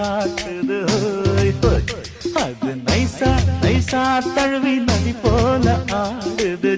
காட்டுது ஹோய் ஹோய். அது நைசா நைசா தழுவி நதி போல ஆடுது